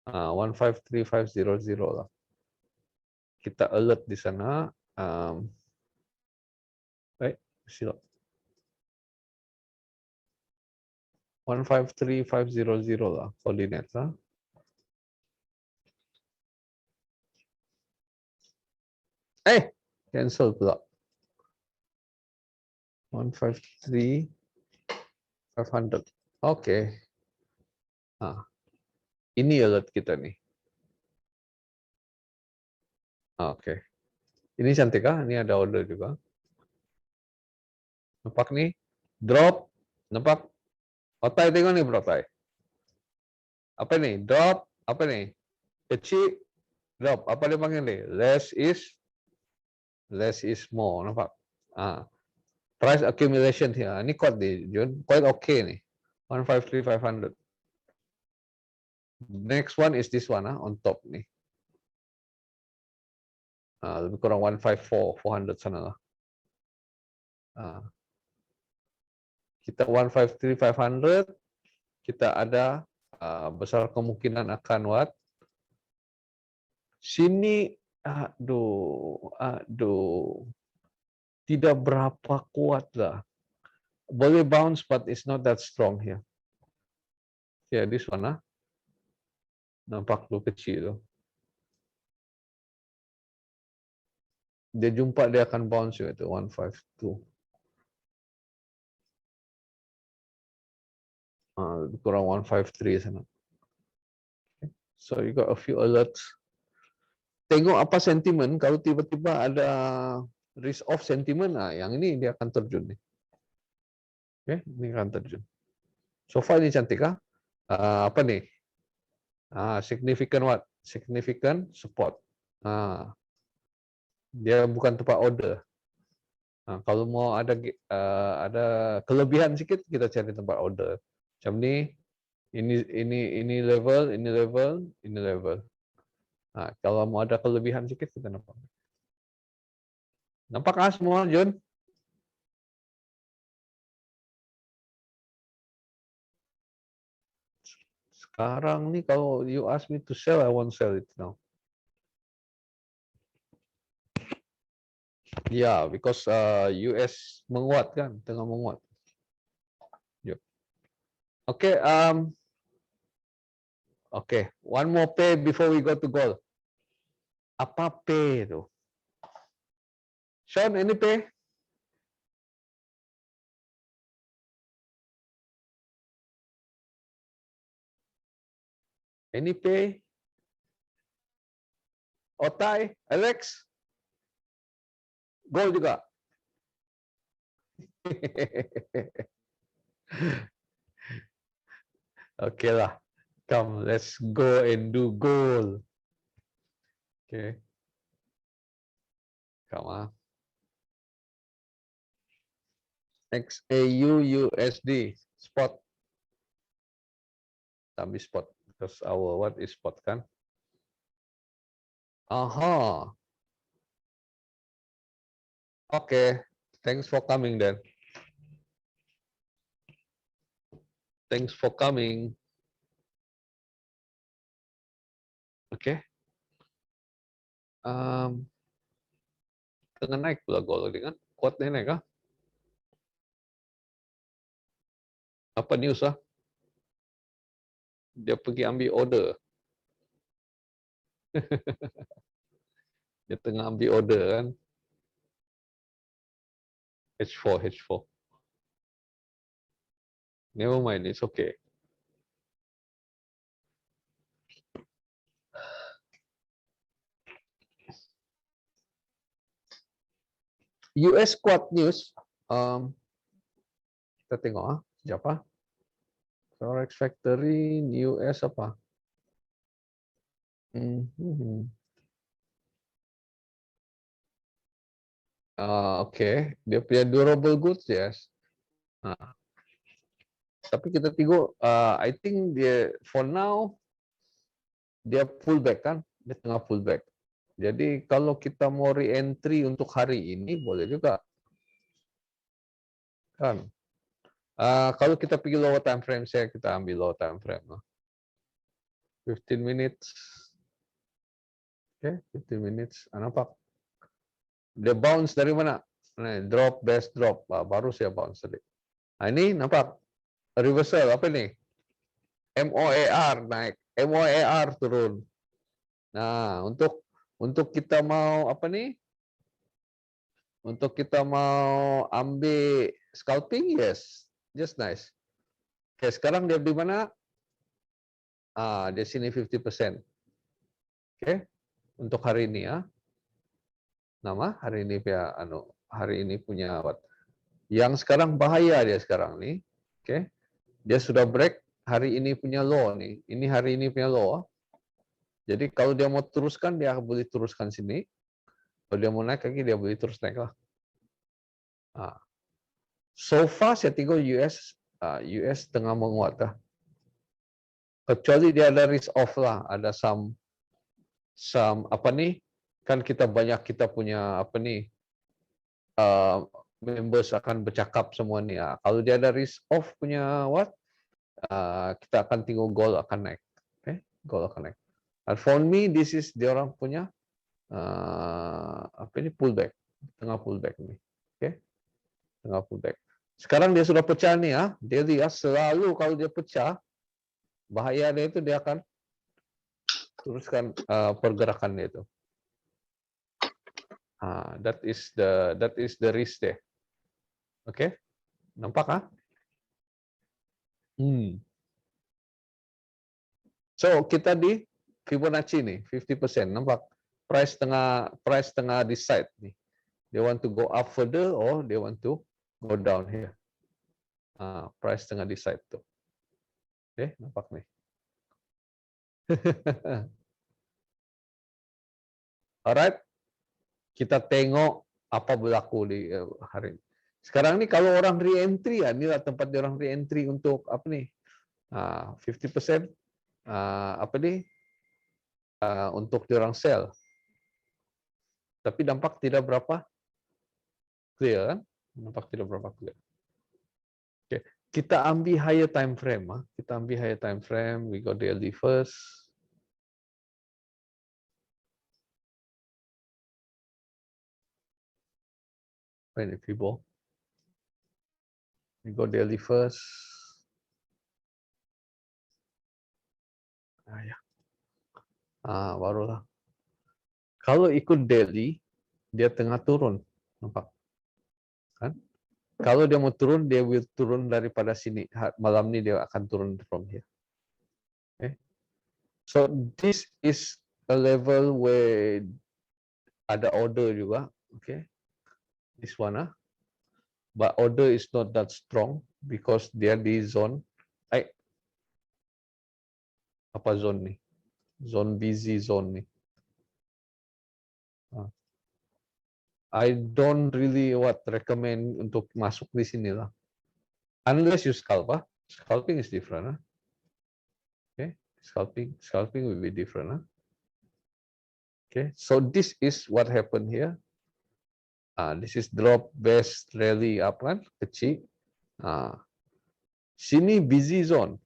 153,500 lah. Kita alert di sana. Silap. 153,500 lah coordinates lah. Cancel pula. 153,500. Oke. Ini alert kita nih. Oke. Ini cantik kah? Ini ada order juga. Nampak nih? Drop. Nampak? Otai tengok nih bro, otai. Apa nih? Drop. Apa nih? Kecil. Drop. Apa dia panggil nih? Less is more. Nampak? Price accumulation here. Ini quite nih, Jun. Quite okay nih. 153,500. Next one is this one on top nih. Lebih kurang 154,400 sana lah. Kita 153,500. Kita ada besar kemungkinan akan what? Sini, tidak berapa kuat lah. Boleh bounce, but it's not that strong here. Yeah, this one nampak lu kecil. Dia jumpa dia akan bounce itu 152. Kurang 153 sana. Okay. So you got a few alerts. Tengok apa sentimen. Kalau tiba-tiba ada risk off sentimen, yang ini dia akan terjun nih. Oke, ini akan terjun. So far ini cantik kah? apa nih? Significant what? Significant support. Dia bukan tempat order. Kalau mau ada kelebihan sedikit, kita cari tempat order. Macam ini level, ini level, ini level. Kalau mau ada kelebihan sedikit, kita nampak. Nampak semua, John? Sekarang nih kalau you ask me to sell, I won't sell it now. Yeah, because US menguat kan, tengah menguat. Yep. Okay, okay, one more pay before we go to gold. Apa pay itu? Sean, any pay? Any pay? Otai, Alex? Gold juga? Okay lah. Come, let's go and do gold. Okay. Come on. XAU USD spot. Tambah spot because our what is spot kan? Aha. Okay. Thanks for coming then. Thanks for coming. Okay. Tengah naik pula gold kan? Kuat naik kah? Apa news lah? Dia pergi ambil order. Dia tengah ambil order kan? H4. Never mind, it's okay. US Quad News. Kita tengok siapa? Forex Factory US apa? Okay, dia punya durable goods, yes. Tapi kita tengok, I think dia for now dia pullback kan, dia tengah pullback. Jadi kalau kita mau re-entry untuk hari ini boleh juga, kan? Kalau kita pergi lower time frame, kita ambil lower time frame. 15 minutes. Okay, 15 minutes. Nampak? Dia bounce dari mana? Drop, best drop. Baru saya bounce tadi. Ini nampak? Reversal, apa ini? MOAR naik. MOAR turun. Nah, untuk kita mau apa nih? Untuk kita mau ambil scalping, yes. Just nice. Oke, sekarang dia di mana? Di sini 50%. Oke. Untuk hari ini ya. Nama hari ini punya what? Yang sekarang bahaya dia sekarang nih. Oke. Dia sudah break hari ini punya low nih. Ini hari ini punya low. Jadi kalau dia mau teruskan, dia boleh teruskan sini. Kalau dia mau naik lagi, dia boleh terus naik lah. So far saya tengok US tengah menguat lah. Kecuali dia ada risk off lah, ada some apa nih? Kan kita punya apa nih? Members akan bercakap semua nih. Kalau dia ada risk off punya what? Kita akan tengok gold akan naik. Okay? Gold akan naik. And for me, this is dia orang punya apa ini pullback, tengah pullback nih. Okay? Tengah pullback. Sekarang dia sudah pecah nih ya. Dia selalu kalau dia pecah, bahaya dia itu dia akan teruskan pergerakan dia itu. That is the risk deh. Oke, nampak So kita di Fibonacci nih 50%, nampak price tengah decide nih. They want to go up further or they want to go down here. Price tengah decide tuh. Nampak nih. Alright, kita tengok apa berlaku di hari ini. Sekarang nih kalau orang re-entry ya, inilah tempat dia orang re-entry untuk apa nih? 50% apa nih? Untuk dia orang sell. Tapi dampak tidak berapa clear kan? Nampak tidak berapa clear. Oke, kita ambil higher time frame. Kita ambil higher time frame. We got daily first. Ini Fibo. We got daily first. Ya. Barulah. Kalau ikut daily, dia tengah turun. Nampak? Kan? Kalau dia mau turun, dia will turun daripada sini. Malam ini dia akan turun from here. Okay. So this is a level where ada order juga. Okay. This one. But order is not that strong because dia di zone. Apa zone nih? Zone busy zone nih. I don't really recommend untuk masuk di sini lah. Unless you scalp, scalping is different. Okay, scalping will be different. Okay, so this is what happened here. This is drop best rally up kan, kecil. Sini busy zone.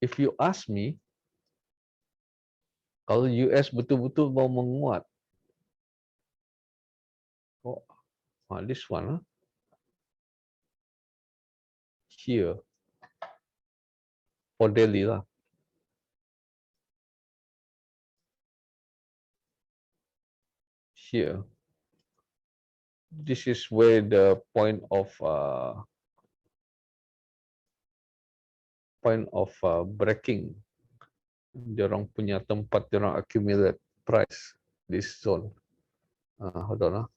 If you ask me, kalau US betul-betul mau menguat, this one here for daily lah. Here, this is where the point of breaking. Diorang punya tempat diorang accumulate price this zone. Hold on.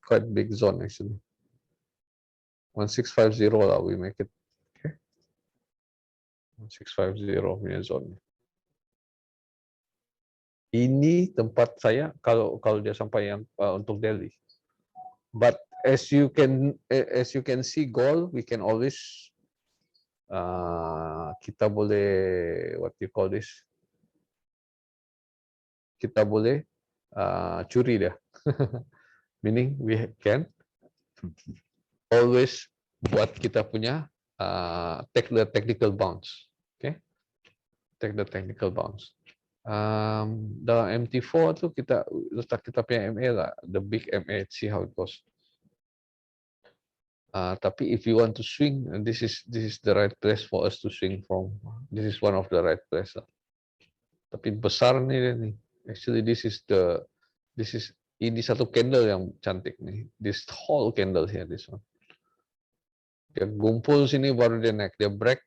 Quite big zone actually. 1650 lah we make it. Okay. 1650 punya zone. Ini tempat saya kalau dia sampai yang untuk daily. But as you can see gold, we can always kita boleh what you call this? Kita boleh curi dia. Meaning we can always buat kita punya take the technical bounce. Okay? Take the technical bounce. Dalam MT4 tu kita letak kita punya MA lah, the big MA, see how it goes. Tapi if you want to swing, this is the right place for us to swing from. This is one of the right place lah. Tapi besar nih. Actually this is ini satu candle yang cantik nih. This whole candle here, this one. Dia gumpul sini baru dia naik. Dia break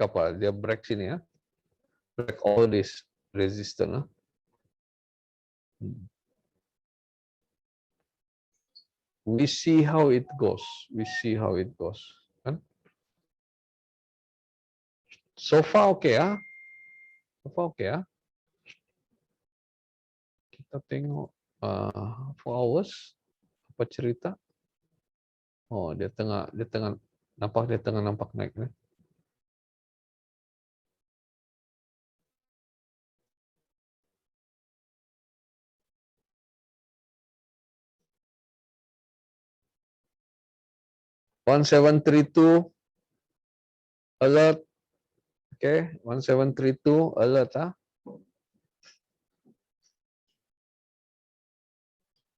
apa? Dia break sini ya. Break all this resistance. We see how it goes. Kan? So far okay ya. Kita tengok 4 hours apa cerita. Dia tengah nampak naik nih. $1732 alert. Okay, 1732 alert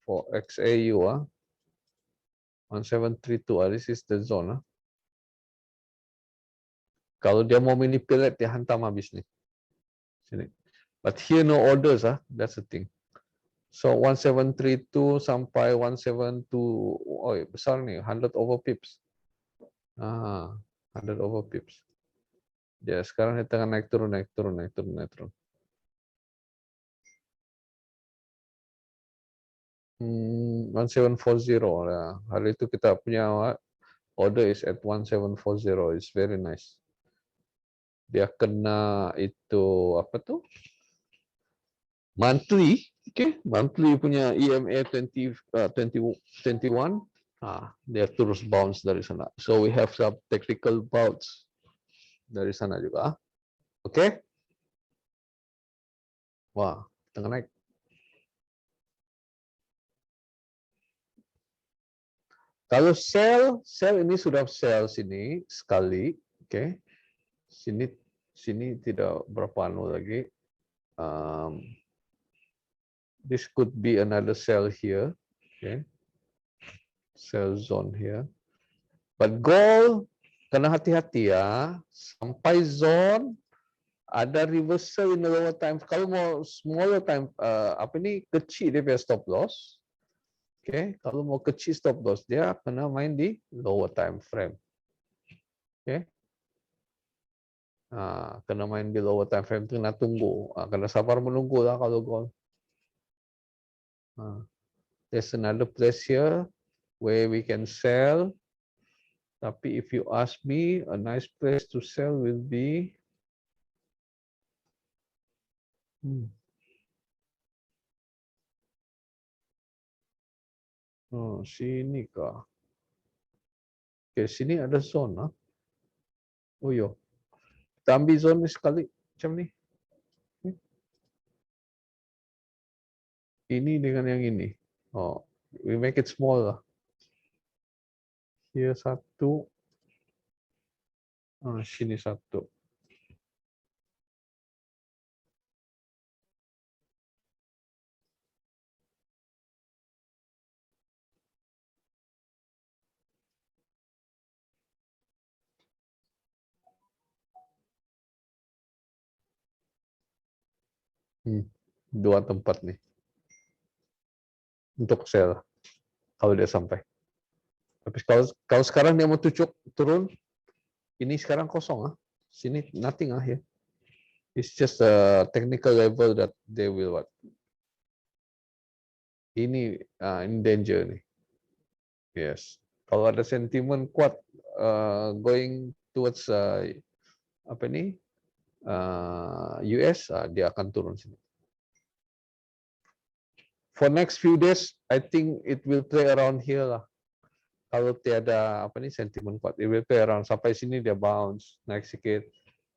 for XAU 1732 this is the zone. Kalau dia mau manipulate dia hantam habis nih. Sini. But here no orders that's the thing. So 1732 sampai 172 besar nih 100 over pips. 100 over pips. Ya, sekarang di tengah naik turun. 1740 ya. Hari itu kita punya order is at 1740. It's very nice. Dia kena itu apa tuh? Monthly, monthly punya EMA 2021. Dia terus bounce dari sana. So we have some technical bounce dari sana juga. Oke? Wah, tengah naik. Kalau sell ini sudah sell sini sekali, oke. Sini tidak berapa anu lagi. This could be another sell here, okay. Sell zone here. But gold kena hati-hati ya. Sampai zone ada reversal in the lower time. Kalau mau smaller time, kecil dia punya stop loss. Oke, kalau mau kecil stop loss dia kena main di lower time frame. Oke. Kena main di lower time frame itu kena tunggu. Kena sabar menunggu lah kalau gold. There's another place here where we can sell. Tapi if you ask me, a nice place to sell will be sini kah? Oke, sini ada zona. Oh iya. Kita ambil zona sekali macam ni. Ini dengan yang ini. We make it small lah. Here satu. Sini satu. Dua tempat nih. Untuk sell. Kalau dia sampai. Tapi kalau sekarang dia mau turun, ini sekarang kosong. Sini nothing ya. It's just a technical level that they will what? Ini in danger nih. Yes. Kalau ada sentimen kuat going towards US, dia akan turun sini. For next few days, I think it will play around here lah. Kalau tiada sentimen kuat, it will play around sampai sini dia bounce naik sedikit,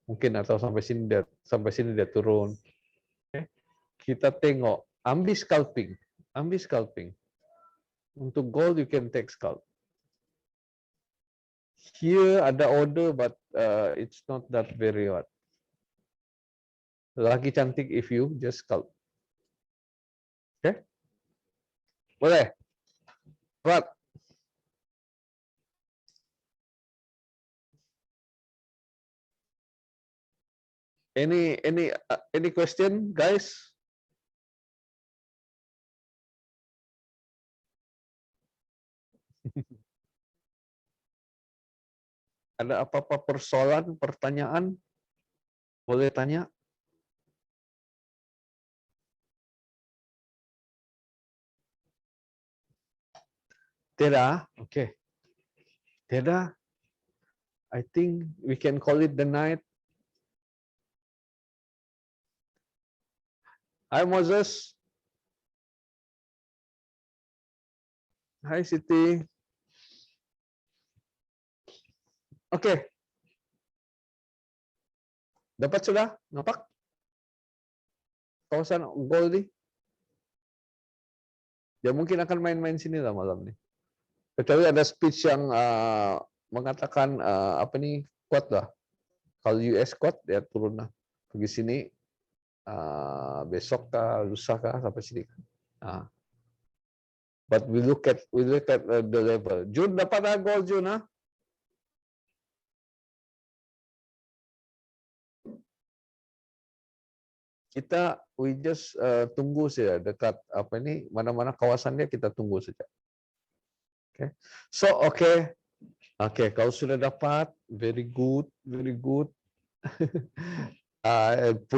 mungkin atau sampai sini dia turun. Okay. Kita tengok, ambil scalping. Untuk gold you can take scalp. Here ada order but it's not that very hot. Lagi cantik if you just scalp. Okay? Boleh? Right. Any question, guys? Ada apa-apa persoalan, pertanyaan? Boleh tanya? Tidak? Okay. Tidak? I think we can call it the night. Hi Moses. Hi Siti. Oke. Dapat sudah? Nampak? Kawasan gold nih. Dia mungkin akan main-main sini lah malam nih. Kecuali ada speech yang mengatakan kuat lah. Kalau US kuat, dia turun lah. Pergi sini, besok kah, lusa kah, sampai sini. But we look at the level. Jun, dapat gold Jun, ha? Kita we just tunggu saja dekat mana-mana kawasannya kita tunggu saja. Okay. So okay, kalau sudah dapat, very good.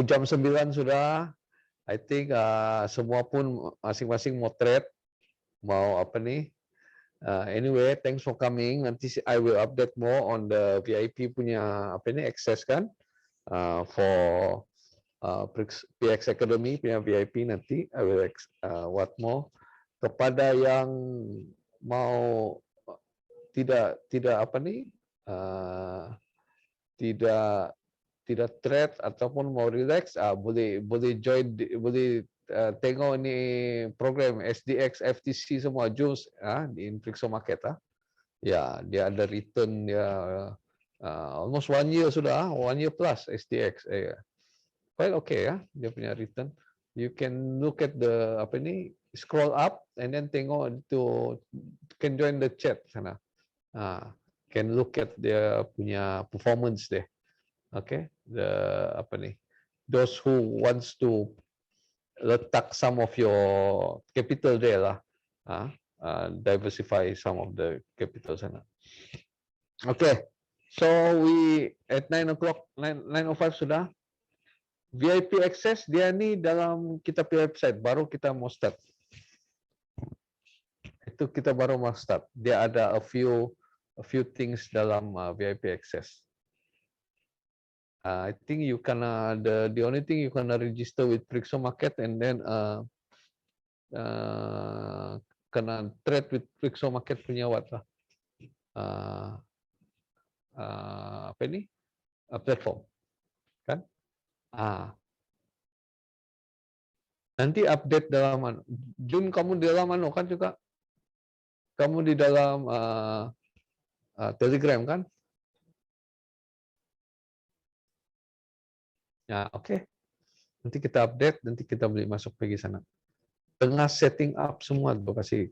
Jam 9 sudah. I think semua pun masing-masing mau trade. mau apa nih. Anyway, thanks for coming. Nanti I will update more on the VIP punya apa ini access kan for PX Academy punya VIP nanti. I will what more kepada yang mau tidak apa nih tidak trade ataupun mau relax boleh join boleh tengok ni program SDX FTC semua Jules di Inflexo Market ya dia ada return dia almost 1 year sudah 1 year plus SDX quite okay ya dia punya return. You can look at the apa ni scroll up and then tengok itu can join the chat sana. Can look at dia punya performance deh. Okay, the apa ni those who wants to letak some of your capital there lah, diversify some of the capital sana. Okay, so we at 9 o'clock 9:05 sudah. VIP access dia ni dalam kita punya website baru kita mau start. Itu kita baru mau start. Dia ada a few things dalam VIP access. I think you can the only thing you can register with Flexo Market and then kena trade with Flexo Market punya what lah. Apa ini? Platform. Kan? Nanti update dalam Jun kamu di dalam kan juga? Kamu di dalam Telegram kan? Ya, oke. Nanti kita update, nanti kita boleh masuk pergi sana. Tengah setting up semua tuh kasih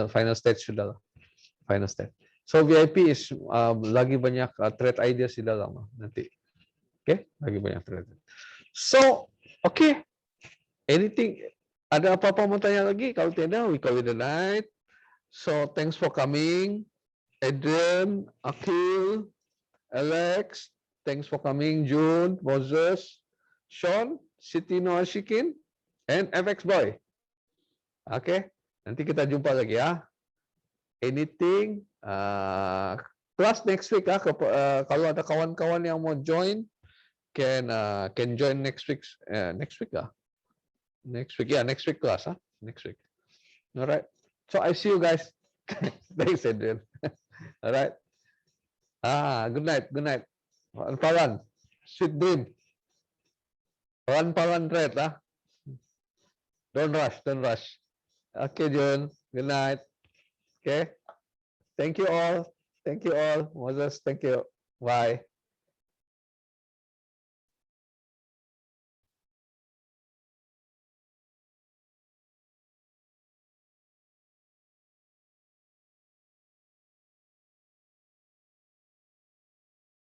final stage sudah lah. Final stage. So VIP is lagi banyak trade ideas di dalam nanti. Oke, lagi banyak trade. So, oke. Anything ada apa-apa mau tanya lagi? Kalau tidak, we call it a night. So, thanks for coming. Adrian, Akil, Alex, thanks for coming. June, Moses, Sean, Siti Noashikin, and FX Boy. Oke, nanti kita jumpa lagi ya. Anything, plus next week kalau ada kawan-kawan yang mau join, can join next week. Next week Next week class next week. Alright. So I see you guys. Thanks, Adrian. Alright. Good night. Palan. Sweet dream. Palan trade Don't rush. Okay, Jun. Good night. Okay. Thank you all. Moses, thank you. Bye.